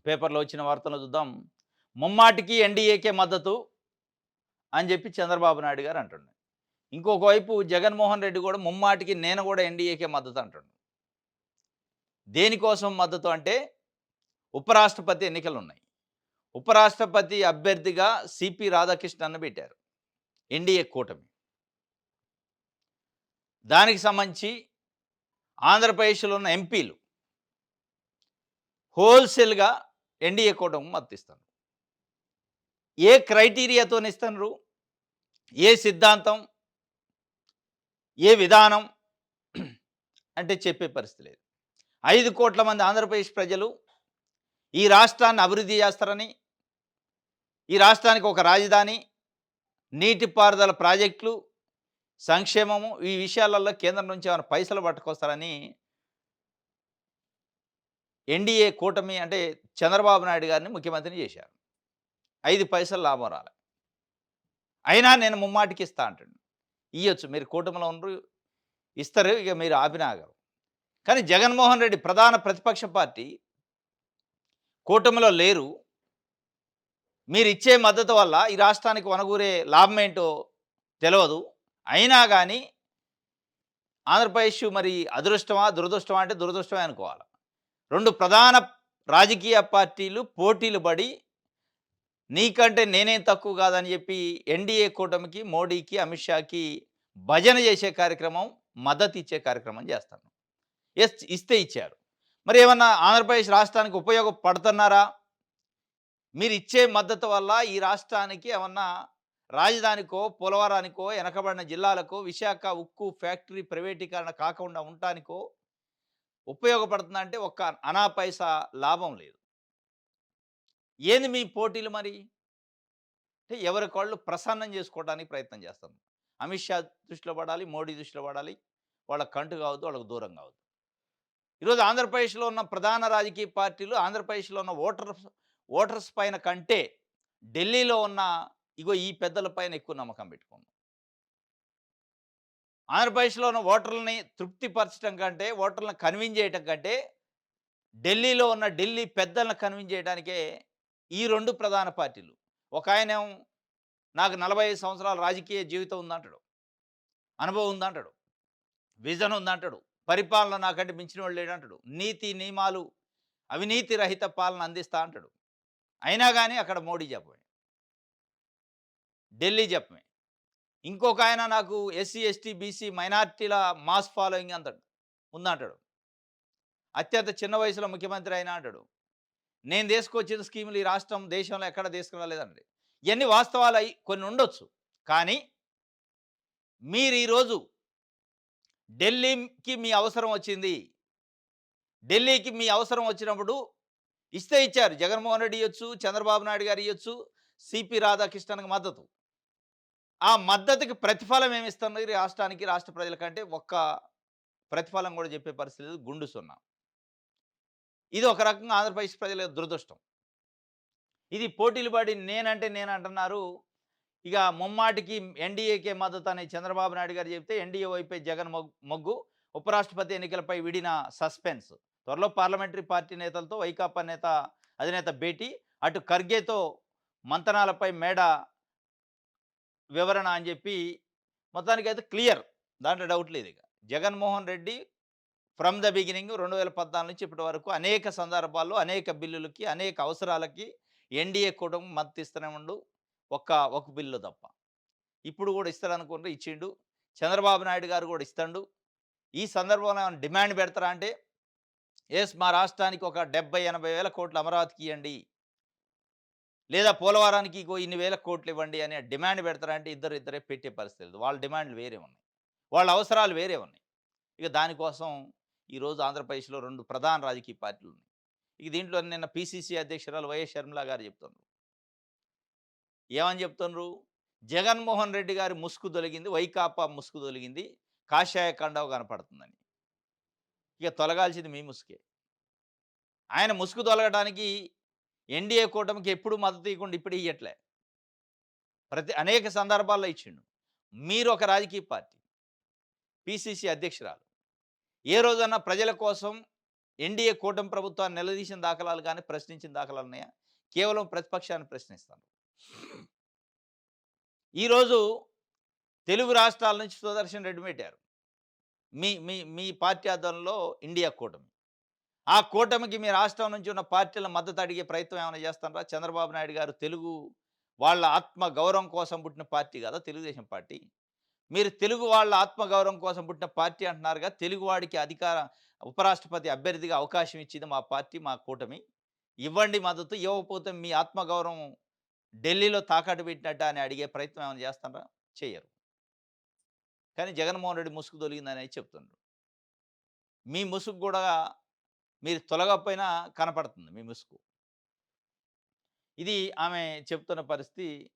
పేపర్‌లో వచ్చిన వార్తలు చూద్దాం. ముమ్మాటికి ఎన్‌డీఏకే మద్దతు అని చెప్పి చంద్రబాబు నాయుడు గారు అంటుండు. ఇంకొక వైపు జగన్మోహన్ రెడ్డి కూడా ముమ్మాటికి నేను కూడా ఎన్‌డీఏకే మద్దతు అంటుండు. దేనికోసం మద్దతు అంటే ఉపరాష్ట్రపతి ఎన్నికలున్నాయి. ఉపరాష్ట్రపతి అభ్యర్థిగా సిపి రాధాకృష్ణన్‌ని పెట్టారు. ఎన్‌డీఏ కూటమి. దానికి సంబంధించి ఆంధ్రప్రదేశ్‌లో ఉన్న ఎంపీలు హోల్‌సేల్‌గా ఎన్‌డీఏ కూటమికి మద్దతిస్తారు. ఏ క్రైటీరియాతోనిస్తున్నారు? ఏ సిద్ధాంతం? ఏ విధానం? అంటే చెప్పే పరిస్థితి లేదు. 5,00,00,000 మంది ఆంధ్రప్రదేశ్ ప్రజలు ఈ రాష్ట్రాన్ని అభివృద్ధి చేస్తారని, ఈ రాష్ట్రానికి ఒక రాజధాని, నీటిపారుదల ప్రాజెక్టులు, సంక్షేమము ఈ విషయాలలో కేంద్రం నుంచి ఏమైనా పైసలు పట్టుకొస్తారని ఎన్‌డీఏ కూటమి అంటే చంద్రబాబు నాయుడు గారిని ముఖ్యమంత్రిని చేశారు. 5 పైసలు లాభం రాలే. అయినా నేను ముమ్మాటికి ఇస్తా అంటుండు. ఇయ్యొచ్చు మీరు కూటమిలో ఉండరు, ఇస్తారు ఇక మీరు ఆపినా ఆగరు. కానీ జగన్మోహన్ రెడ్డి ప్రధాన ప్రతిపక్ష పార్టీ కూటమిలో లేరు. మీరిచ్చే మద్దతు వల్ల ఈ రాష్ట్రానికి వనగూరే లాభమేంటో తెలవదు. అయినా గానీ ఆంధ్రప్రదేశ్ మరి అదృష్టమా? దురదృష్టమా? అంటే దురదృష్టమే అనుకోవాలి. 2 ప్రధాన రాజకీయ పార్టీలు పోటీలు పడి నీకంటే నేనేం తక్కువ కాదని చెప్పి ఎన్‌డీఏ కూటమికి, మోడీకి, అమిత్ షాకి భజన చేసే కార్యక్రమం, మద్దతు ఇచ్చే కార్యక్రమం చేస్తాను. ఇస్తే ఇచ్చారు. మరి ఏమన్నా ఆంధ్రప్రదేశ్ రాష్ట్రానికి ఉపయోగపడుతున్నారా? మీరిచ్చే మద్దతు వల్ల ఈ రాష్ట్రానికి ఏమన్నా రాజధానికో, పోలవరానికో, వెనకబడిన జిల్లాలకో, విశాఖ ఉక్కు ఫ్యాక్టరీ ప్రైవేటీకరణ కాకుండా ఉండటానికో ఉపయోగపడుతుందా అంటే ఒక్క అనా పైసా లాభం లేదు. ఏంది మీ పోటీలు మరి? అంటే ఎవరికాళ్ళు ప్రసన్నం చేసుకోవడానికి ప్రయత్నం చేస్తాం. అమిత్ షా దృష్టిలో పడాలి, మోడీ దృష్టిలో పడాలి. వాళ్ళకి కంటు కావద్దు, వాళ్ళకి దూరం కావద్దు. ఈరోజు ఆంధ్రప్రదేశ్‌లో ఉన్న ప్రధాన రాజకీయ పార్టీలు ఆంధ్రప్రదేశ్‌లో ఉన్న ఓటర్స్ పైన కంటే ఢిల్లీలో ఉన్న ఇగో ఈ పెద్దల పైన ఎక్కువ నమ్మకం పెట్టుకున్నాం. ఆంధ్రప్రదేశ్‌లో ఉన్న ఓటర్లని తృప్తిపరచడం కంటే, ఓటర్లను కన్విన్స్ చేయటం కంటే, ఢిల్లీలో ఉన్న ఢిల్లీ పెద్దలను కన్విన్స్ చేయడానికే ఈ 2 ప్రధాన పార్టీలు. ఒకాయనేమో నాకు 45 సంవత్సరాల రాజకీయ జీవితం ఉందంటాడు. అనుభవం ఉందంటాడు. విజన్ ఉందంటాడు. పరిపాలన నాకంటే మించినోడు లేడంటాడు. నీతి, నియమాలు, అవినీతి రహిత పాలన అందిస్తా అంటాడు. అయినా గాని అక్కడ మోడీ చెప్పమే. ఢిల్లీ చెప్పమే. ఇంకొక ఆయన నాకు ఎస్సీ, ఎస్టీ, బీసీ మైనారిటీల మాస్ ఫాలోయింగ్ అంటాడు ఉందంటాడు. అత్యంత చిన్న వయసులో ముఖ్యమంత్రి అయినా అంటాడు. నేను తీసుకొచ్చిన స్కీములు ఈ రాష్ట్రం దేశంలో ఎక్కడ తీసుకురాలేదండి. ఇయన్నీ వాస్తవాలయి కొన్ని ఉండొచ్చు. కానీ మీరు ఈరోజు ఢిల్లీకి మీ అవసరం వచ్చింది. ఢిల్లీకి మీ అవసరం వచ్చినప్పుడు ఇస్తే ఇచ్చారు. జగన్మోహన్ రెడ్డి ఇయ్యొచ్చు, చంద్రబాబు నాయుడు గారు ఇయ్యొచ్చు, సిపి రాధాకృష్ణన్‌కి మద్దతు. ఆ మద్దతుకి ప్రతిఫలం ఏమిస్తున్నారు ఈ రాష్ట్రానికి, రాష్ట్ర ప్రజలకంటే ఒక్క ప్రతిఫలం కూడా చెప్పే పరిస్థితి లేదు. గుండు సున్నా. ఇది ఒక రకంగా ఆంధ్రప్రదేశ్ ప్రజల దురదృష్టం. ఇది పోటీలు పడి నేనంటే నేనంటున్నారు. ఇక ముమ్మాటికి ఎన్‌డీఏకే మద్దతని చంద్రబాబు నాయుడు గారు చెప్తే, ఎన్‌డీఏ వైపే జగన్ మొగ్గు. ఉపరాష్ట్రపతి ఎన్నికలపై విడిన సస్పెన్స్. త్వరలో పార్లమెంటరీ పార్టీ నేతలతో వైకాపా అధినేత భేటీ. అటు ఖర్గేతో మంతనాలపై మేడ వివరణ అని చెప్పి మొత్తానికైతే క్లియర్. దాంట్లో డౌట్ లేదిక. Jaganmohan Reddy from the beginning 2014 నుంచి ఇప్పటి వరకు అనేక సందర్భాల్లో, అనేక బిల్లులకి, అనేక అవసరాలకి ఎన్‌డీఏ కూటమి మద్దతిస్తూనే ఉండు. ఒక బిల్లు తప్ప. ఇప్పుడు కూడా ఇస్తాడనుకుంటే ఇచ్చిండు. చంద్రబాబు నాయుడు గారు కూడా ఇస్తాండు. ఈ సందర్భంలో ఏమైనా డిమాండ్ పెడతారా అంటే, మా రాష్ట్రానికి ఒక 70, 80 వేల కోట్లు అమరావతికి ఇయ్యండి. లేదా పోలవరానికి ఇగో ఇన్ని వేల కోట్లు ఇవ్వండి అనే డిమాండ్ పెడతారా అంటే ఇద్దరే పెట్టే పరిస్థితి లేదు. వాళ్ళ డిమాండ్‌లు వేరే ఉన్నాయి. వాళ్ళ అవసరాలు వేరే ఉన్నాయి. ఇక దానికోసం ఈరోజు ఆంధ్రప్రదేశ్‌లో 2 ప్రధాన రాజకీయ పార్టీలున్నాయి. ఇక దీంట్లో నిన్న పీసీసీ అధ్యక్షురాలు వైఎస్ షర్మిల గారు చెప్తున్నారు. ఏమని చెప్తున్నారు? జగన్మోహన్ రెడ్డి గారి ముసుగు తొలగింది. వైకాపా ముసుగు తొలగింది. కాషాయ కండువ కనపడుతుందని. ఇక తొలగాల్సింది మీ ముసుగే. ఆయన ముసుగు తొలగడానికి ఎన్‌డీఏ కూటమికి ఎప్పుడు మద్దతు ఇయ్యకుండా ఇప్పుడు ఇయ్యట్లే. అనేక సందర్భాల్లో ఇచ్చిండు. మీరు ఒక రాజకీయ పార్టీ. పీసీసీ అధ్యక్షురాలు. ఏ రోజన్నా ప్రజల కోసం ఎన్డీఏ కూటమి ప్రభుత్వాన్ని నిలదీసిన దాఖలాలు కానీ, ప్రశ్నించిన దాఖలాలున్నాయా? కేవలం ప్రతిపక్షాన్ని ప్రశ్నిస్తారు. ఈరోజు తెలుగు రాష్ట్రాల నుంచి సుదర్శన్ రెడ్డి పెట్టారు. మీ మీ మీ పార్టీ ఆధ్వర్యంలో ఇండియా కూటమి. ఆ కూటమికి మీ రాష్ట్రం నుంచి ఉన్న పార్టీల మద్దతు అడిగే ప్రయత్నం ఏమైనా చేస్తున్నారా? చంద్రబాబు నాయుడు గారు తెలుగు వాళ్ళ ఆత్మ గౌరవం కోసం పుట్టిన పార్టీ కదా తెలుగుదేశం పార్టీ. మీరు తెలుగు వాళ్ళ ఆత్మ గౌరవం కోసం పుట్టిన పార్టీ అంటున్నారుగా. తెలుగువాడికి ఉపరాష్ట్రపతి అభ్యర్థిగా అవకాశం ఇచ్చింది మా పార్టీ, మా కూటమి. ఇవ్వండి మద్దతు. ఇవ్వకపోతే మీ ఆత్మ గౌరవం ఢిల్లీలో తాకట్టు పెట్టినట్టా అని అడిగే ప్రయత్నం ఏమైనా చేస్తున్నారా? చెయ్యరు. కానీ జగన్మోహన్ రెడ్డి ముసుగు తొలగిందని చెప్తుండ్రు. మీ ముసుగు గూడా మీరు తొలగకపోయినా కనపడుతుంది మీ ముసుగు. ఇది ఆమె చెప్తున్న పరిస్థితి.